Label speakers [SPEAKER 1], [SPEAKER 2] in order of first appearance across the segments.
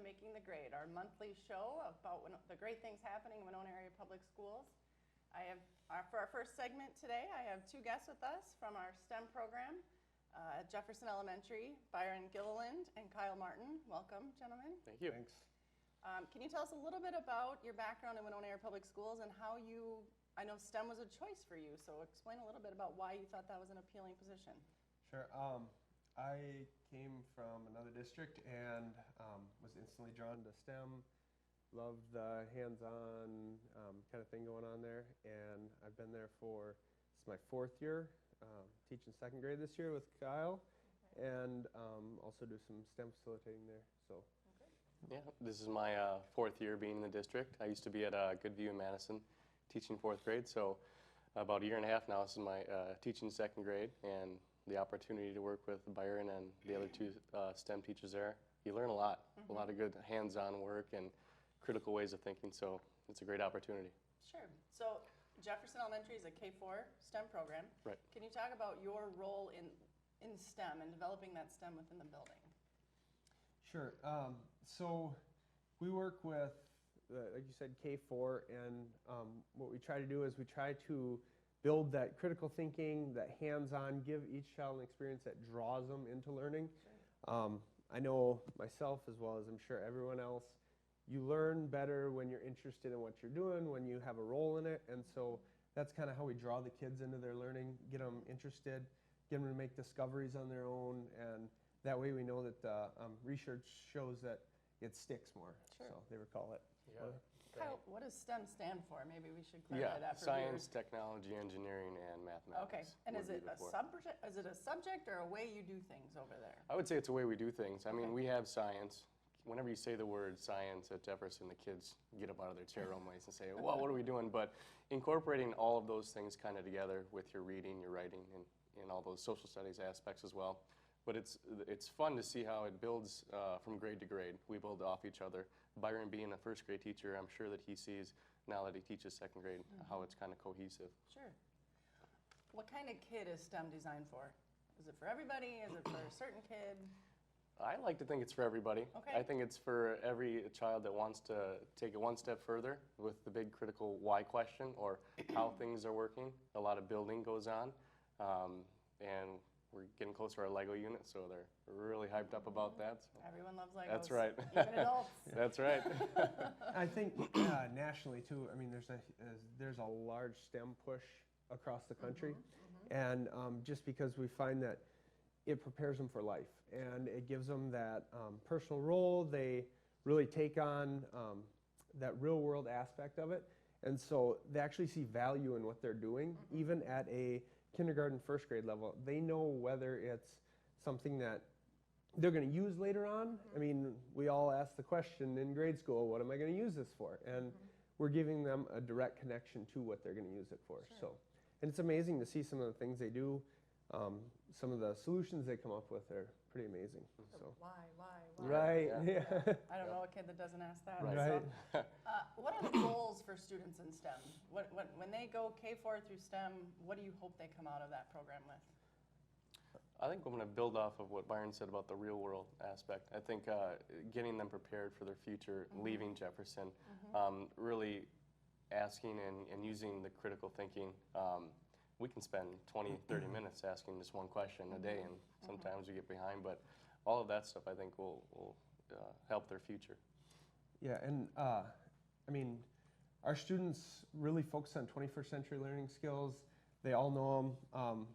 [SPEAKER 1] Making the Grade, our monthly show about the great things happening in Winona Area Public Schools. For our first segment today, I have two guests with us from our STEM program at Jefferson Elementary, Byron Gilliland and Kyle Martin. Welcome, gentlemen.
[SPEAKER 2] Thank you.
[SPEAKER 3] Thanks.
[SPEAKER 1] Can you tell us a little bit about your background in Winona Area Public Schools and how I know STEM was a choice for you, so explain a little bit about why you thought that was an appealing position.
[SPEAKER 3] Sure. I came from another district and was instantly drawn to STEM. Loved the hands-on kind of thing going on there, and I've been there this is my fourth year, teaching second grade this year with Kyle, and also do some STEM facilitating there. So.
[SPEAKER 2] Yeah, this is my fourth year being in the district. I used to be at Goodview in Madison teaching fourth grade, so about a year and a half now, this is my teaching second grade, and the opportunity to work with Byron and the other two STEM teachers there. You learn a lot of good hands-on work and critical ways of thinking, so it's a great opportunity.
[SPEAKER 1] Sure. So Jefferson Elementary is a K-4 STEM program.
[SPEAKER 2] Right.
[SPEAKER 1] Can you talk about your role in STEM and developing that STEM within the building?
[SPEAKER 3] Sure. So we work with, like you said, K-4, and what we try to do is we try to build that critical thinking, that hands-on, give each child an experience that draws them into learning. Sure. I know myself as well as I'm sure everyone else, you learn better when you're interested in what you're doing, when you have a role in it, and so that's kind of how we draw the kids into their learning, get them interested, get them to make discoveries on their own, and that way we know that the research shows that it sticks more,
[SPEAKER 1] sure.
[SPEAKER 3] So they recall it.
[SPEAKER 2] Yeah.
[SPEAKER 1] Kyle, what does STEM stand for? Maybe we should clarify that for
[SPEAKER 2] science,
[SPEAKER 1] viewers.
[SPEAKER 2] technology, engineering, and mathematics.
[SPEAKER 1] Okay, and is it a subject or a way you do things over there?
[SPEAKER 2] I would say it's a way we do things. I mean, we have science. Whenever you say the word science at Jefferson, the kids get up out of their chair almost and say, well, what are we doing? But incorporating all of those things kind of together with your reading, your writing, and all those social studies aspects as well. But it's fun to see how it builds from grade to grade. We build off each other. Byron being a first grade teacher, I'm sure that he sees, now that he teaches second grade, how it's kind of cohesive.
[SPEAKER 1] Sure. What kind of kid is STEM designed for? Is it for everybody? Is it for a certain kid?
[SPEAKER 2] I like to think it's for everybody.
[SPEAKER 1] Okay.
[SPEAKER 2] I think it's for every child that wants to take it one step further with the big critical why question or how things are working. A lot of building goes on, and we're getting close to our Lego unit, so they're really hyped up about that. So.
[SPEAKER 1] Everyone loves Legos.
[SPEAKER 2] That's right.
[SPEAKER 1] Even adults.
[SPEAKER 2] That's right.
[SPEAKER 3] I think nationally too. I mean, there's a large STEM push across the country, and just because we find that it prepares them for life and it gives them that personal role. They really take on that real world aspect of it, and so they actually see value in what they're doing, even at a kindergarten, first grade level. They know whether it's something that they're going to use later on. I mean, we all ask the question in grade school, what am I going to use this for? And we're giving them a direct connection to what they're going to use it for.
[SPEAKER 1] Sure.
[SPEAKER 3] So, and it's amazing to see some of the things they do. Some of the solutions they come up with are pretty amazing. So.
[SPEAKER 1] Why?
[SPEAKER 3] Right, yeah.
[SPEAKER 1] I don't know a kid that doesn't ask that.
[SPEAKER 3] Right.
[SPEAKER 1] So, what are the goals for students in STEM? When they go K-4 through STEM, what do you hope they come out of that program with?
[SPEAKER 2] I think I'm going to build off of what Byron said about the real world aspect. I think getting them prepared for their future, leaving Jefferson, really asking and using the critical thinking. We can spend 20, 30 minutes asking just one question a day, and sometimes we get behind, but all of that stuff I think will help their future.
[SPEAKER 3] Yeah, and I mean, our students really focus on 21st century learning skills. They all know them.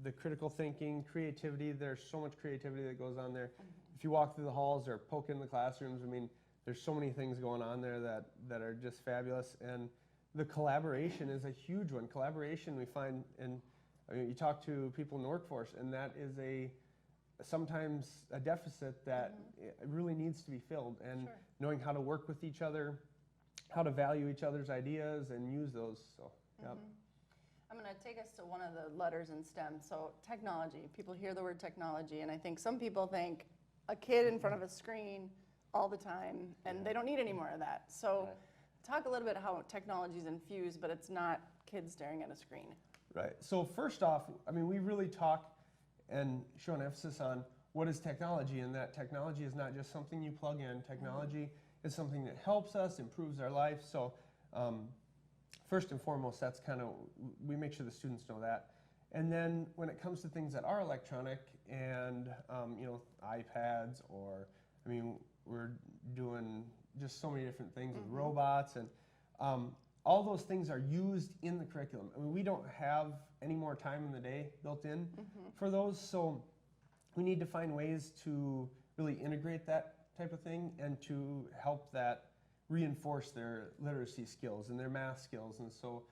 [SPEAKER 3] The critical thinking, creativity, there's so much creativity that goes on there. If you walk through the halls or poke in the classrooms, I mean, there's so many things going on there that are just fabulous. And the collaboration is a huge one. Collaboration we find, and I mean, you talk to people in the workforce, and that is sometimes a deficit that it really needs to be filled. And
[SPEAKER 1] Sure.
[SPEAKER 3] knowing how to work with each other, how to value each other's ideas and use those. So, yep.
[SPEAKER 1] I'm going to take us to one of the letters in STEM. So technology. People hear the word technology, and I think some people think a kid in front of a screen all the time, and they don't need any more of that. So talk a little bit how technology is infused, but it's not kids staring at a screen.
[SPEAKER 3] Right. So first off, I mean, we really talk and show an emphasis on what is technology, and that technology is not just something you plug in. Technology is something that helps us, improves our life. So first and foremost, that's kind of, we make sure the students know that. And then when it comes to things that are electronic and, you know, iPads, or, I mean, we're doing just so many different things with robots, and all those things are used in the curriculum. I mean, we don't have any more time in the day built in for those, so we need to find ways to really integrate that type of thing and to help that reinforce their literacy skills and their math skills. And so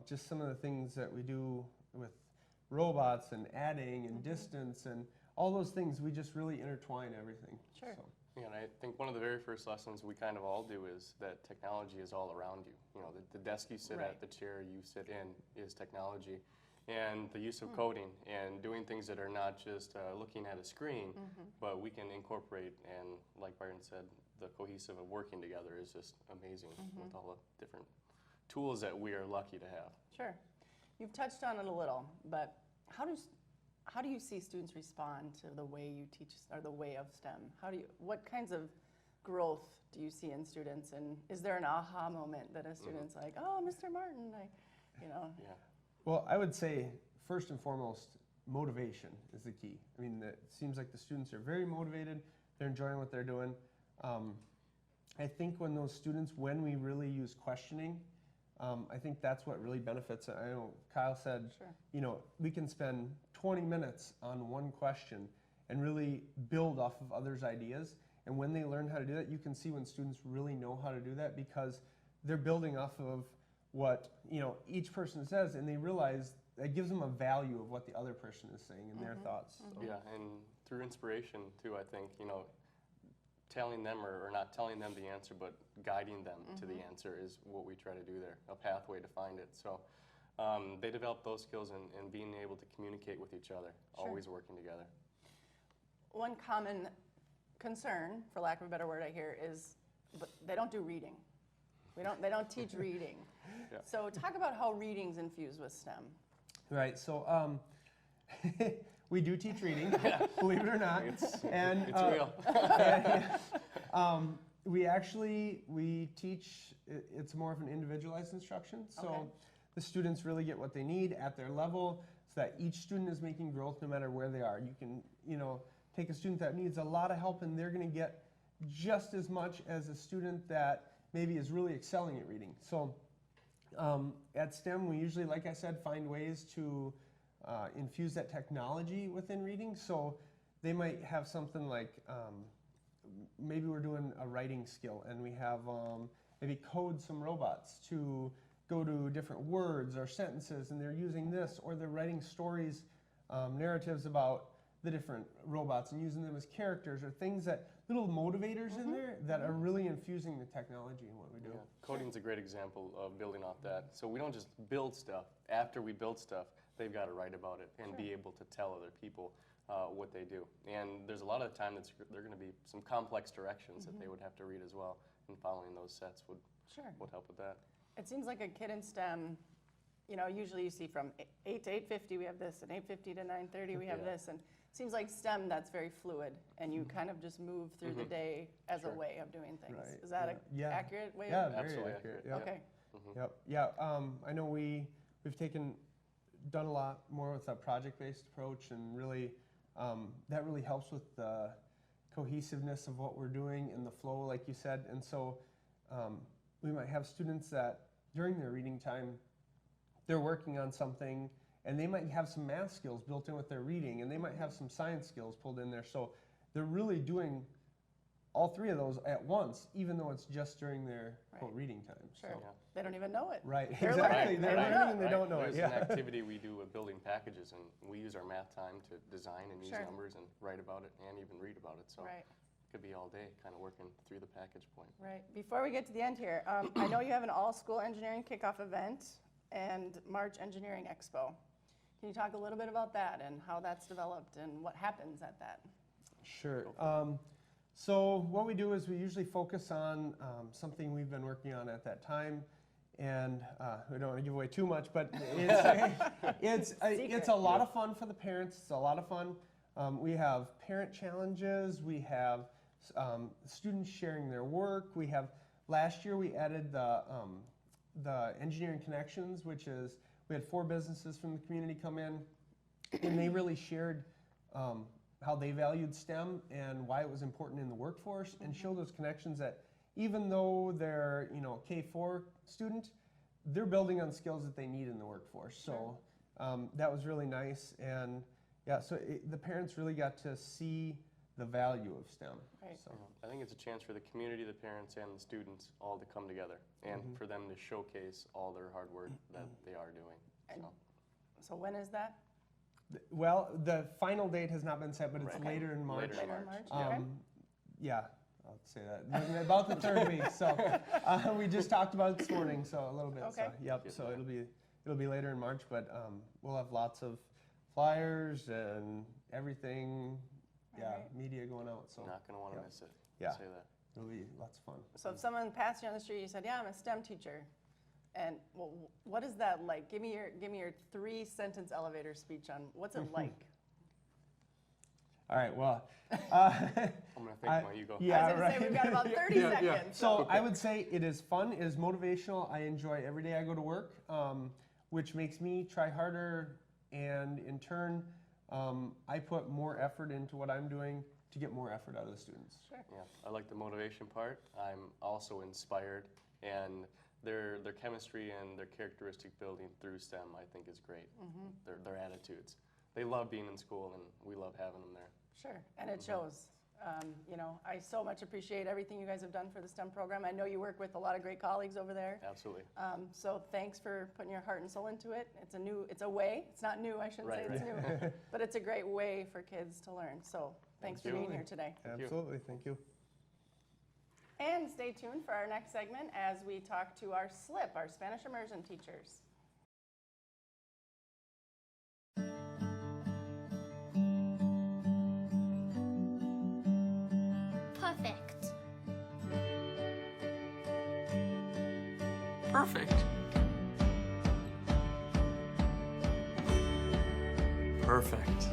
[SPEAKER 3] just some of the things that we do with robots and adding and distance and all those things, we just really intertwine everything.
[SPEAKER 1] Sure.
[SPEAKER 3] So.
[SPEAKER 2] Yeah, and I think one of the very first lessons we kind of all do is that technology is all around you. You know, the desk you sit at, the chair you sit in is technology. And the use of coding and doing things that are not just looking at a screen, but we can incorporate, and like Byron said, the cohesive of working together is just amazing with all the different tools that we are lucky to have.
[SPEAKER 1] Sure. You've touched on it a little, but how do you see students respond to the way you teach, or the way of STEM? What kinds of growth do you see in students, and is there an aha moment that a student's like, oh, Mr. Martin, you know?
[SPEAKER 2] Yeah.
[SPEAKER 3] Well, I would say first and foremost, motivation is the key. I mean, it seems like the students are very motivated. They're enjoying what they're doing. I think when those students, when we really use questioning, I think that's what really benefits. I know Kyle said, you know, we can spend 20 minutes on one question and really build off of others' ideas. And when they learn how to do that, you can see when students really know how to do that, because they're building off of what, you know, each person says, and they realize that gives them a value of what the other person is saying and their thoughts. So.
[SPEAKER 2] Yeah, and through inspiration too, I think, you know, telling them or not telling them the answer, but guiding them to the answer is what we try to do there, a pathway to find it. So they develop those skills and being able to communicate with each other, always working together.
[SPEAKER 1] One common concern, for lack of a better word, I hear is, but they don't do reading. They don't teach reading.
[SPEAKER 2] Yeah.
[SPEAKER 1] So talk about how reading's infused with STEM.
[SPEAKER 3] Right, so we do teach reading, believe it or not.
[SPEAKER 2] It's
[SPEAKER 3] real. We teach, it's more of an individualized instruction. So the students really get what they need at their level, so that each student is making growth no matter where they are. You can, you know, take a student that needs a lot of help and they're gonna get just as much as a student that maybe is really excelling at reading. So at STEM, we usually, like I said, find ways to infuse that technology within reading. So they might have something like, maybe we're doing a writing skill and we have maybe code some robots to go to different words or sentences, and they're using this, or they're writing stories, narratives about the different robots and using them as characters, or things that, little motivators in there that are really infusing the technology in what we do.
[SPEAKER 2] Yeah. Coding's a great example of building off that. So we don't just build stuff. After we build stuff, they've got to write about it and be able to tell other people what they do. And there's a lot of the time that's there are going to be some complex directions that they would have to read as well, and following those sets would help with that.
[SPEAKER 1] It seems like a kid in STEM, you know, usually you see from 8 to 8:50 we have this, and 8:50 to 9:30 we have this, and it seems like STEM, that's very fluid, and you kind of just move through the day as a way of doing things.
[SPEAKER 3] Right.
[SPEAKER 1] Is that an accurate way?
[SPEAKER 3] Yeah,
[SPEAKER 1] of
[SPEAKER 3] very
[SPEAKER 2] Absolutely
[SPEAKER 3] accurate.
[SPEAKER 2] accurate.
[SPEAKER 1] Okay.
[SPEAKER 3] Yep. Yeah. I know we've done a lot more with a project-based approach, and really that really helps with the cohesiveness of what we're doing and the flow, like you said. And so we might have students that during their reading time, they're working on something, and they might have some math skills built in with their reading, and they might have some science skills pulled in there. So they're really doing all three of those at once, even though it's just during their quote reading time.
[SPEAKER 1] Sure.
[SPEAKER 3] So.
[SPEAKER 2] Yeah.
[SPEAKER 1] They don't even know it.
[SPEAKER 3] Right,
[SPEAKER 1] They're
[SPEAKER 3] exactly.
[SPEAKER 1] learning.
[SPEAKER 3] They're
[SPEAKER 1] They
[SPEAKER 3] learning and they don't know it.
[SPEAKER 2] There's
[SPEAKER 3] Yeah.
[SPEAKER 2] an activity we do with building packages, and we use our math time to design and use numbers and write about it and even read about it. So it could be all day kind of working through the package point.
[SPEAKER 1] Right. Before we get to the end here, I know you have an all-school engineering kickoff event and March Engineering Expo. Can you talk a little bit about that and how that's developed and what happens at that?
[SPEAKER 3] Sure. So what we do is we usually focus on something we've been working on at that time, and we don't want to give away too much, but it's a lot of fun for the parents. It's a lot of fun We have parent challenges. We have students sharing their work. We have, last year we added the engineering connections, which is, we had 4 businesses from the community come in, and they really shared how they valued STEM and why it was important in the workforce, and show those connections that even though they're, you know, K-4 student, they're building on skills that they need in the workforce. So that was really nice, and yeah, so the parents really got to see the value of STEM.
[SPEAKER 1] Right.
[SPEAKER 3] So.
[SPEAKER 2] I think it's a chance for the community, the parents, and the students all to come together and for them to showcase all their hard work that they are doing.
[SPEAKER 1] And
[SPEAKER 2] So.
[SPEAKER 1] so when is that?
[SPEAKER 3] Well, the final date has not been set, but it's
[SPEAKER 2] Right.
[SPEAKER 3] later in March.
[SPEAKER 2] Later in
[SPEAKER 1] Later in
[SPEAKER 2] March.
[SPEAKER 1] March? Okay.
[SPEAKER 3] Yeah, I'll say that. About the 3rd week. So we just talked about it this morning, so a little bit.
[SPEAKER 1] Okay.
[SPEAKER 3] So, yep. So it'll be later in March, but we'll have lots of flyers and everything. Yeah,
[SPEAKER 1] Alright.
[SPEAKER 3] media going out. So
[SPEAKER 2] Not going to want to
[SPEAKER 3] yeah.
[SPEAKER 2] miss it.
[SPEAKER 3] Yeah.
[SPEAKER 2] Say that.
[SPEAKER 3] it'll be lots of fun.
[SPEAKER 1] So if someone passed you on the street, you said, "Yeah, I'm a STEM teacher," and well, what is that like? Give me your 3-sentence elevator speech on what's it like.
[SPEAKER 3] All right. Well.
[SPEAKER 2] I'm going to think while you go.
[SPEAKER 3] Yeah.
[SPEAKER 1] I was going to say we've got about 30
[SPEAKER 2] Yeah, yeah.
[SPEAKER 1] seconds.
[SPEAKER 3] So I would say it is fun, it is motivational. I enjoy every day I go to work, which makes me try harder, and in turn, I put more effort into what I'm doing to get more effort out of the students.
[SPEAKER 1] Sure.
[SPEAKER 2] Yeah, I like the motivation part. I'm also inspired, and their chemistry and their characteristic building through STEM, I think, is great. Their attitudes. They love being in school, and we love having them there.
[SPEAKER 1] Sure, and it shows. You know, I so much appreciate everything you guys have done for the STEM program. I know you work with a lot of great colleagues over there.
[SPEAKER 2] Absolutely.
[SPEAKER 1] So thanks for putting your heart and soul into it. It's a way. It's not new. I shouldn't say
[SPEAKER 2] Right,
[SPEAKER 1] it's new, but it's a great way for kids to learn. So thanks for being here today.
[SPEAKER 2] Thank you.
[SPEAKER 3] Absolutely, thank you.
[SPEAKER 1] And stay tuned for our next segment as we talk to our SLIP, our Spanish immersion teachers.
[SPEAKER 4] Perfect.
[SPEAKER 5] Perfect. Perfect.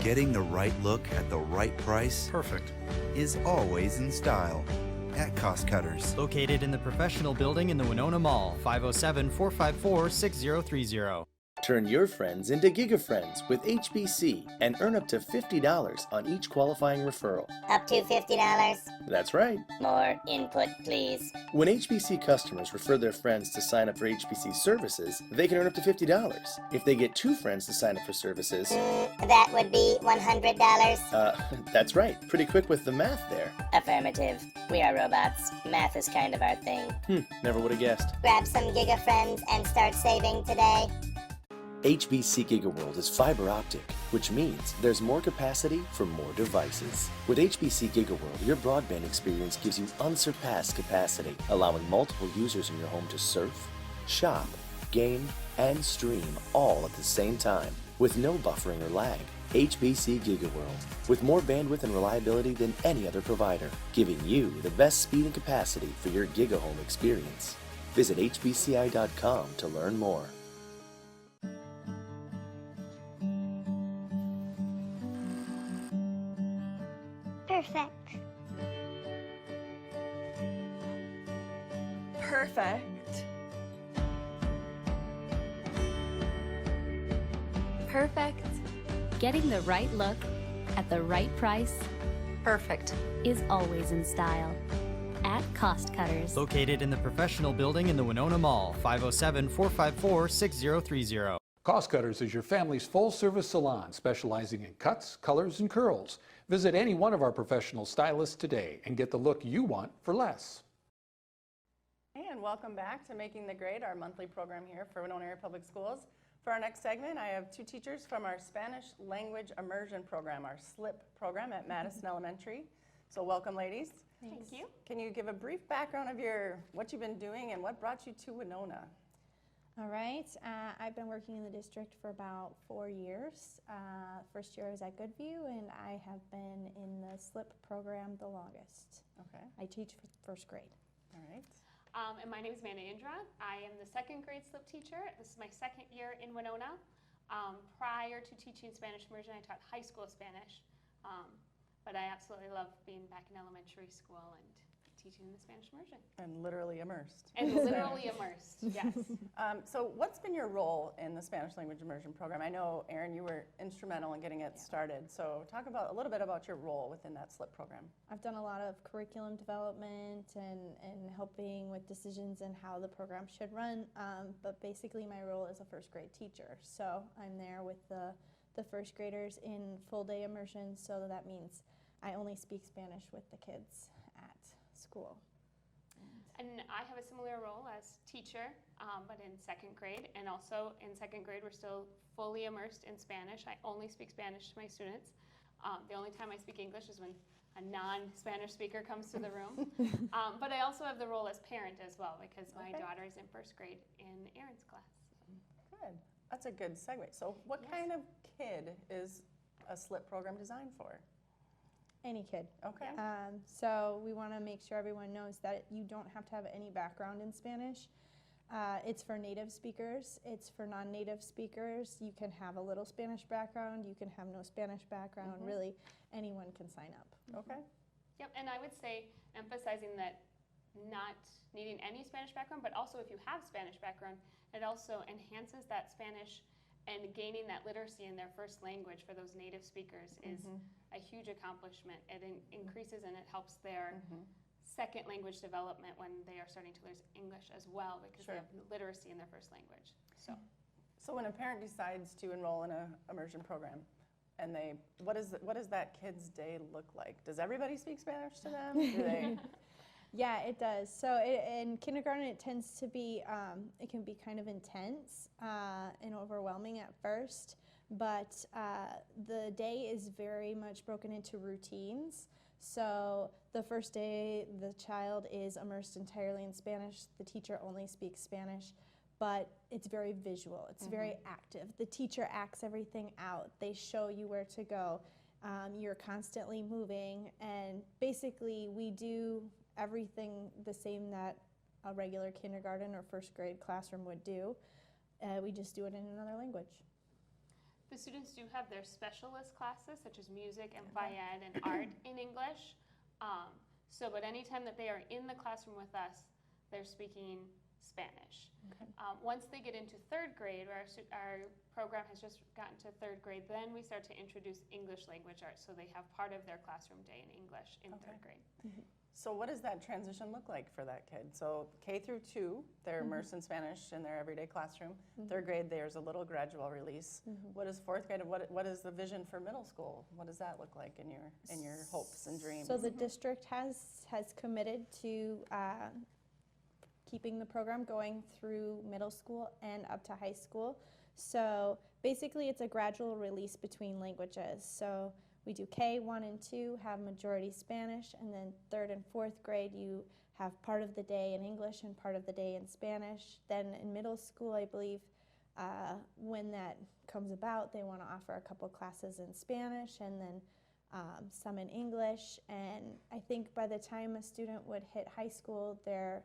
[SPEAKER 6] Getting the right look at the right price
[SPEAKER 5] Perfect.
[SPEAKER 6] is always in style at Cost Cutters.
[SPEAKER 7] Located in the professional building in the Winona Mall, 507-454-6030.
[SPEAKER 8] Turn your friends into GigaFriends with HBC and earn up to $50 on each qualifying referral.
[SPEAKER 4] Up to $50.
[SPEAKER 8] That's right.
[SPEAKER 4] More input, please.
[SPEAKER 8] When HBC customers refer their friends to sign up for HBC services, they can earn up to $50. If they get 2 friends to sign up for services,
[SPEAKER 4] That would be $100.
[SPEAKER 8] That's right. Pretty quick with the math there.
[SPEAKER 4] Affirmative. We are robots. Math is kind of our thing.
[SPEAKER 8] Never would have guessed.
[SPEAKER 4] Grab some GigaFriends and start saving today.
[SPEAKER 8] HBC GigaWorld is fiber optic, which means there's more capacity for more devices. With HBC GigaWorld, your broadband experience gives you unsurpassed capacity, allowing multiple users in your home to surf, shop, game, and stream all at the same time, with no buffering or lag. HBC GigaWorld, with more bandwidth and reliability than any other provider, giving you the best speed and capacity for your GigaHome experience. Visit hbci.com to learn more.
[SPEAKER 4] Perfect.
[SPEAKER 1] Perfect.
[SPEAKER 9] Perfect. Getting the right look at the right price
[SPEAKER 10] Perfect.
[SPEAKER 9] is always in style at Cost Cutters.
[SPEAKER 7] Located in the professional building in the Winona Mall, 507-454-6030.
[SPEAKER 5] Cost Cutters is your family's full-service salon specializing in cuts, colors, and curls. Visit any one of our professional stylists today and get the look you want for less.
[SPEAKER 1] And welcome back to Making the Grade, our monthly program here for Winona Area Public Schools. For our next segment, I have 2 teachers from our Spanish Language Immersion Program, our SLIP program at Madison Elementary. So welcome, ladies.
[SPEAKER 10] Thank you.
[SPEAKER 1] Can you give a brief background of what you've been doing and what brought you to Winona?
[SPEAKER 10] All right. I've been working in the district for about 4 years. First year I was at Goodview, and I have been in the SLIP program the longest.
[SPEAKER 1] Okay,
[SPEAKER 10] I teach for first grade.
[SPEAKER 1] all right.
[SPEAKER 11] And my name is Indra. I am the 2nd grade SLIP teacher. This is my 2nd year in Winona. Prior to teaching Spanish immersion, I taught high school Spanish, but I absolutely love being back in elementary school and teaching the Spanish immersion.
[SPEAKER 1] And literally immersed.
[SPEAKER 11] And literally immersed, yes.
[SPEAKER 1] So what's been your role in the Spanish language immersion program? I know, Erin, you were instrumental in getting it started. So talk about a little bit about your role within that SLIP program.
[SPEAKER 10] I've done a lot of curriculum development and helping with decisions and how the program should run, but basically my role is a first grade teacher. So I'm there with the first graders in full day immersion, so that means I only speak Spanish with the kids at school.
[SPEAKER 11] And I have a similar role as teacher, but in second grade. And also in second grade, we're still fully immersed in Spanish. I only speak Spanish to my students. The only time I speak English is when a non-Spanish speaker comes to the room. But I also have the role as parent as well, because my daughter is in first grade in Erin's class.
[SPEAKER 1] Good. That's a good segue. So what kind of kid is a SLIP program designed for?
[SPEAKER 10] Any kid.
[SPEAKER 1] Okay.
[SPEAKER 10] So we want to make sure everyone knows that you don't have to have any background in Spanish. It's for native speakers. It's for non-native speakers. You can have a little Spanish background. You can have no Spanish background. Really, anyone can sign up.
[SPEAKER 1] Okay.
[SPEAKER 11] Yep, and I would say emphasizing that not needing any Spanish background, but also if you have Spanish background, it also enhances that Spanish, and gaining that literacy in their first language for those native speakers is a huge accomplishment. It increases and it helps their second language development when they are starting to learn English as well, because they have literacy in their first language.
[SPEAKER 1] So when a parent decides to enroll in an immersion program, and what does that kid's day look like? Does everybody speak Spanish to them? Do they?
[SPEAKER 10] Yeah, it does. So in kindergarten, it tends to be, it can be kind of intense and overwhelming at first, but the day is very much broken into routines. So the first day, the child is immersed entirely in Spanish. The teacher only speaks Spanish, but it's very visual. It's very active. The teacher acts everything out. They show you where to go. You're constantly moving, and basically we do everything the same that a regular kindergarten or first grade classroom would do. We just do it in another language.
[SPEAKER 11] The students do have their specialist classes, such as music and Phi-Ed and art in English. But anytime that they are in the classroom with us, they're speaking Spanish. Once they get into third grade, where our program has just gotten to third grade, then we start to introduce English language arts, so they have part of their classroom day in English in third grade.
[SPEAKER 1] So what does that transition look like for that kid? So K through 2, they're immersed in Spanish in their everyday classroom. Third grade, there's a little gradual release. What is fourth grade? What is the vision for middle school? What does that look like in your hopes and dreams?
[SPEAKER 10] So the district has committed to keeping the program going through middle school and up to high school. So basically, it's a gradual release between languages. So we do K, 1 and 2, have majority Spanish, and then third and fourth grade, you have part of the day in English and part of the day in Spanish. Then in middle school, I believe, when that comes about, they want to offer a couple classes in Spanish and then some in English. And I think by the time a student would hit high school, they're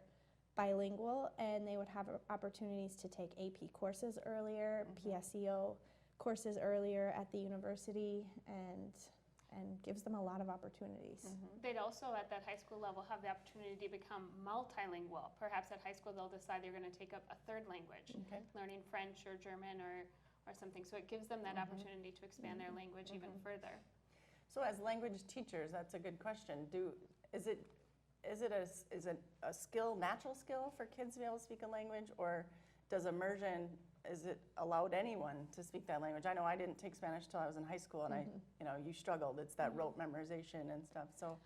[SPEAKER 10] bilingual, and they would have opportunities to take AP courses earlier, PSEO courses earlier at the university, and gives them a lot of opportunities.
[SPEAKER 11] They'd also, at that high school level, have the opportunity to become multilingual. Perhaps at high school they'll decide they're going to take up a third language, learning French or German or something. So it gives them that opportunity to expand their language even further.
[SPEAKER 1] So as language teachers, that's a good question. Is it a skill, natural skill for kids to be able to speak a language, or does immersion, is it allowed anyone to speak that language? I know I didn't take Spanish till I was in high school, and you struggled. It's that rote memorization and stuff. So,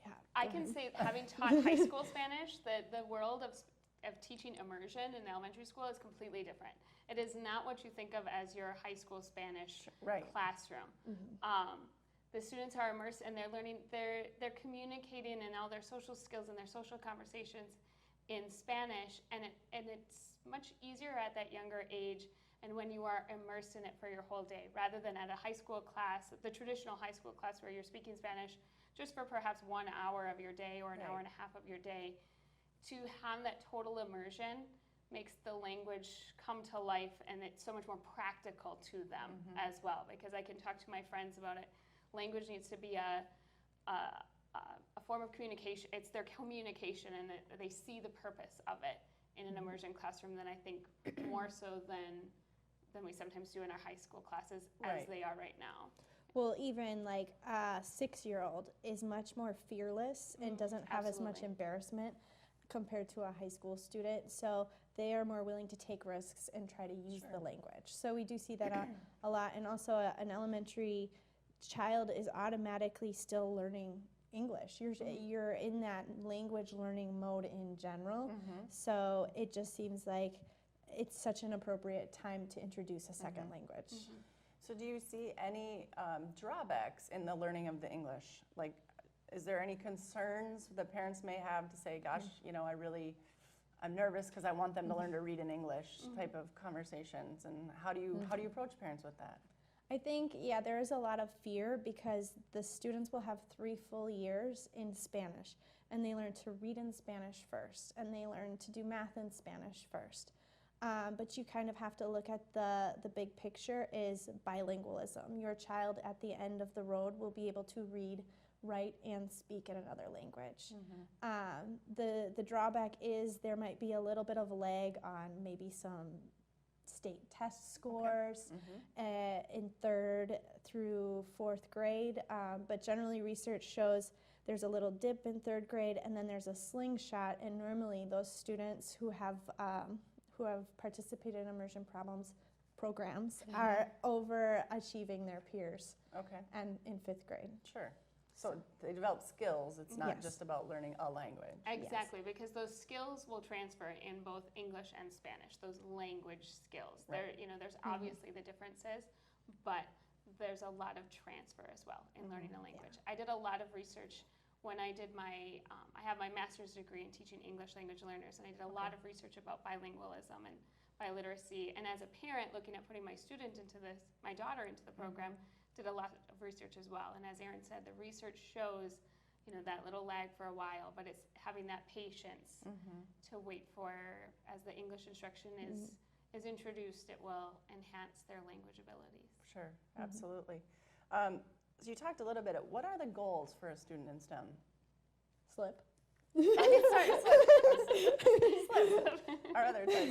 [SPEAKER 1] yeah.
[SPEAKER 11] I can say, having taught high school Spanish, that the world of teaching immersion in elementary school is completely different. It is not what you think of as your high school Spanish classroom. The students are immersed, and they're learning, they're communicating and all their social skills and their social conversations in Spanish, and it's much easier at that younger age, and when you are immersed in it for your whole day, rather than at a high school class, the traditional high school class where you're speaking Spanish just for perhaps 1 hour of your day or an hour and a half of your day. To have that total immersion makes the language come to life, and it's so much more practical to them as well, because I can talk to my friends about it. Language needs to be a form of communication. It's their communication, and they see the purpose of it in an immersion classroom than I think more so than we sometimes do in our high school classes as they are right now.
[SPEAKER 10] Well, even like a 6-year-old is much more fearless and doesn't have as much embarrassment compared to a high school student. So they are more willing to take risks and try to use the language. So we do see that a lot. And also an elementary child is automatically still learning English. You're in that language learning mode in general. So it just seems like it's such an appropriate time to introduce a second language.
[SPEAKER 1] So do you see any drawbacks in the learning of the English? Like, is there any concerns that parents may have to say, gosh, you know, I'm nervous because I want them to learn to read in English type of conversations? And how do you approach parents with that?
[SPEAKER 10] I think, yeah, there is a lot of fear because the students will have 3 full years in Spanish, and they learn to read in Spanish first, and they learn to do math in Spanish first. But you kind of have to look at the big picture is bilingualism. Your child at the end of the road will be able to read, write, and speak in another language. The drawback is there might be a little bit of lag on maybe some state test scores in 3rd through 4th grade, but generally research shows there's a little dip in 3rd grade, and then there's a slingshot, and normally those students who have participated in immersion programs are overachieving their peers and in 5th grade.
[SPEAKER 1] Sure. So they develop skills. It's not just about learning a language.
[SPEAKER 11] Exactly, because those skills will transfer in both English and Spanish, those language skills. There's obviously the differences, but there's a lot of transfer as well in learning a language. I did a lot of research when I did I have my master's degree in teaching English language learners, and I did a lot of research about bilingualism and biliteracy. And as a parent looking at putting my daughter into the program, did a lot of research as well. And as Erin said, the research shows, that little lag for a while, but it's having that patience to wait for, as the English instruction is introduced, it will enhance their language abilities.
[SPEAKER 1] Sure, absolutely. So you talked a little bit, what are the goals for a student in STEM?
[SPEAKER 10] Slip.
[SPEAKER 1] Slip. Our other type,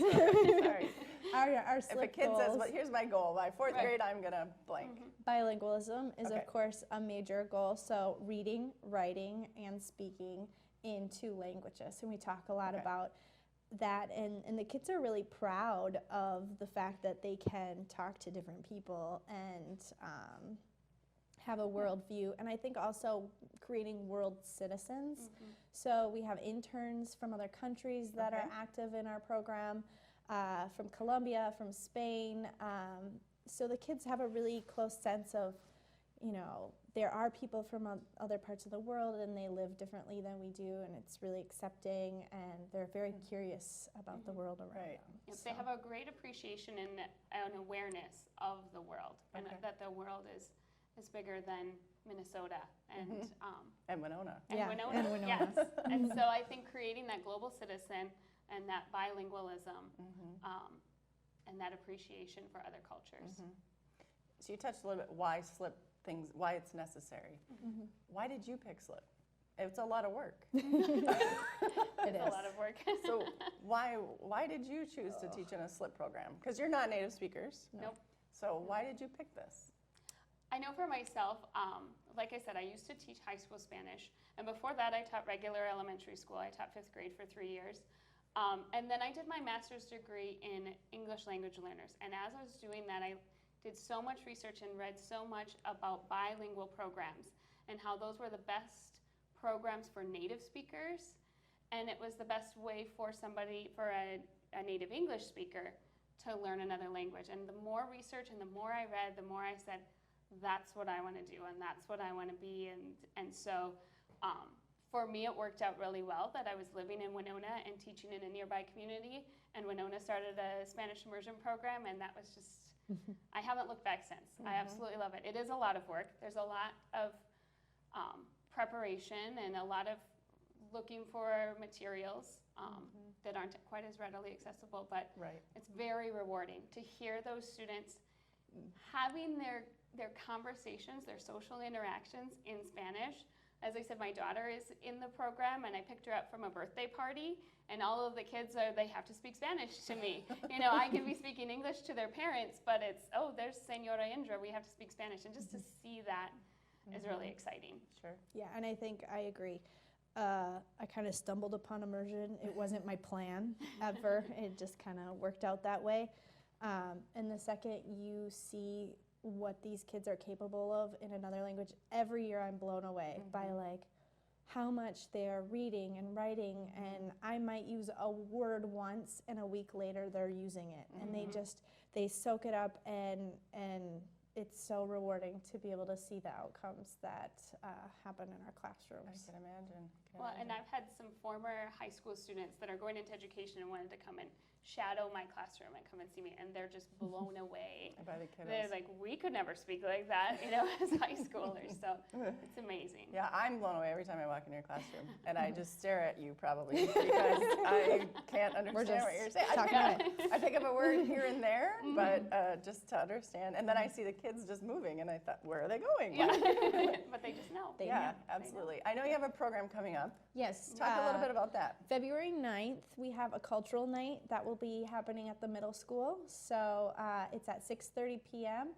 [SPEAKER 1] sorry.
[SPEAKER 10] Our slip
[SPEAKER 1] if a kid
[SPEAKER 10] goals.
[SPEAKER 1] says, well, here's my goal, by 4th grade I'm going to blank.
[SPEAKER 10] Bilingualism is, of course, a major goal. So reading, writing, and speaking in 2 languages. And we talk a lot about that. And the kids are really proud of the fact that they can talk to different people and have a world view. And I think also creating world citizens. So we have interns from other countries that are active in our program, from Colombia, from Spain. So the kids have a really close sense of, there are people from other parts of the world and they live differently than we do, and it's really accepting, and they're very curious about the world around them.
[SPEAKER 11] Yep, so. They have a great appreciation and an awareness of the world, and that the world is bigger than Minnesota and
[SPEAKER 1] Winona.
[SPEAKER 11] And Winona, yes. And so I think creating that global citizen and that bilingualism and that appreciation for other cultures.
[SPEAKER 1] So you touched a little bit why it's necessary. Why did you pick SLIP? It's a lot of work.
[SPEAKER 11] It's a lot of work.
[SPEAKER 1] So why did you choose to teach in a SLIP program? Because you're not native speakers.
[SPEAKER 11] Nope.
[SPEAKER 1] So why did you pick this?
[SPEAKER 11] I know for myself, like I said, I used to teach high school Spanish. And before that, I taught regular elementary school. I taught 5th grade for 3 years. And then I did my master's degree in English language learners. And as I was doing that, I did so much research and read so much about bilingual programs and how those were the best programs for native speakers. And it was the best way for a native English speaker to learn another language. And the more research and the more I read, the more I said, that's what I want to do and that's what I want to be. And so for me, it worked out really well that I was living in Winona and teaching in a nearby community. And Winona started a Spanish immersion program, and that was just, I haven't looked back since. I absolutely love it. It is a lot of work. There's a lot of preparation and a lot of looking for materials that aren't quite as readily accessible, but it's very rewarding to hear those students having their conversations, their social interactions in Spanish. As I said, my daughter is in the program, and I picked her up from a birthday party, and all of the kids they have to speak Spanish to me. I can be speaking English to their parents, but it's, oh, there's Senora Indra, we have to speak Spanish. And just to see that is really exciting.
[SPEAKER 1] Sure.
[SPEAKER 10] Yeah, and I think I agree. I kind of stumbled upon immersion. It wasn't my plan ever. It just kind of worked out that way. And the second you see what these kids are capable of in another language, every year I'm blown away by like how much they're reading and writing, and I might use a word once and a week later they're using it, and they soak it up, and it's so rewarding to be able to see the outcomes that happen in our classrooms.
[SPEAKER 1] I can imagine.
[SPEAKER 11] And I've had some former high school students that are going into education and wanted to come and shadow my classroom and come and see me, and they're just blown away.
[SPEAKER 1] By the kiddos.
[SPEAKER 11] They're like, we could never speak like that, as high schoolers. So it's amazing.
[SPEAKER 1] Yeah, I'm blown away every time I walk in your classroom, and I just stare at you probably because I can't understand what you're saying. I pick up a word here and there, but just to understand, and then I see the kids just moving, and I thought, where are they going?
[SPEAKER 11] Yeah. But they just know.
[SPEAKER 1] Absolutely. I know you have a program coming up.
[SPEAKER 10] Yes.
[SPEAKER 1] Talk a little bit about that.
[SPEAKER 10] February 9th, we have a cultural night that will be happening at the middle school. So it's at 6:30 p.m.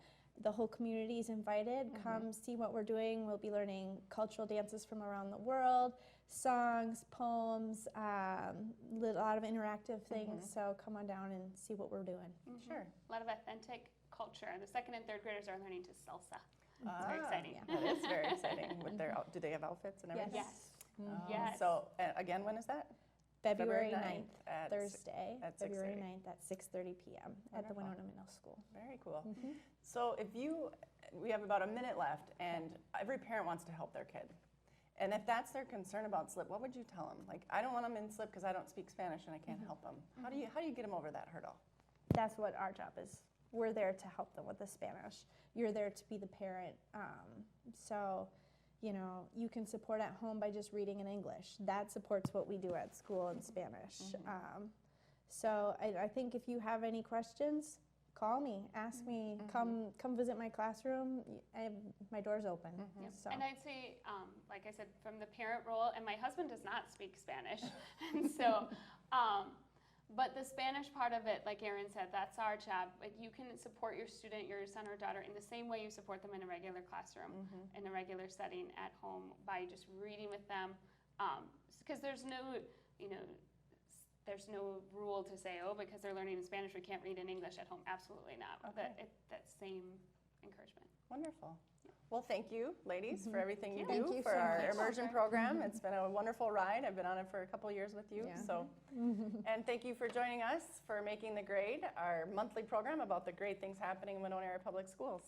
[SPEAKER 10] The whole community is invited. Come see what we're doing. We'll be learning cultural dances from around the world, songs, poems, a lot of interactive things. So come on down and see what we're doing.
[SPEAKER 1] Sure.
[SPEAKER 11] A lot of authentic culture. The second and third graders are learning to salsa. It's very exciting.
[SPEAKER 1] That is very exciting. Do they have outfits and everything?
[SPEAKER 11] Yes.
[SPEAKER 1] Yes. So again, when is that?
[SPEAKER 10] February 9th, Thursday,
[SPEAKER 1] at
[SPEAKER 10] February
[SPEAKER 1] 6:30.
[SPEAKER 10] 9th at 6:30 p.m. at the Winona Middle School.
[SPEAKER 1] Very cool. So we have about a minute left, and every parent wants to help their kid. And if that's their concern about SLIP, what would you tell them? Like, I don't want them in SLIP because I don't speak Spanish and I can't help them. How do you get them over that hurdle?
[SPEAKER 10] That's what our job is. We're there to help them with the Spanish. You're there to be the parent. So you can support at home by just reading in English. That supports what we do at school in Spanish. So I think if you have any questions, call me, ask me, come visit my classroom. My door's open. So.
[SPEAKER 11] And I'd say, like I said, from the parent role, and my husband does not speak Spanish, and so, but the Spanish part of it, like Erin said, that's our job. Like, you can support your student, your son or daughter, in the same way you support them in a regular classroom, in a regular setting at home, by just reading with them. Because there's no, there's no rule to say, oh, because they're learning in Spanish, we can't read in English at home. Absolutely not.
[SPEAKER 1] Okay.
[SPEAKER 11] That same encouragement.
[SPEAKER 1] Wonderful. Well, thank you, ladies, for everything you
[SPEAKER 10] Thank
[SPEAKER 1] do
[SPEAKER 10] you
[SPEAKER 1] for
[SPEAKER 10] so
[SPEAKER 1] our
[SPEAKER 10] much.
[SPEAKER 1] immersion program. It's been a wonderful ride. I've been on it for a couple years with you.
[SPEAKER 10] Yeah.
[SPEAKER 1] So, and thank you for joining us for Making the Grade, our monthly program about the great things happening in Winona Area Public Schools.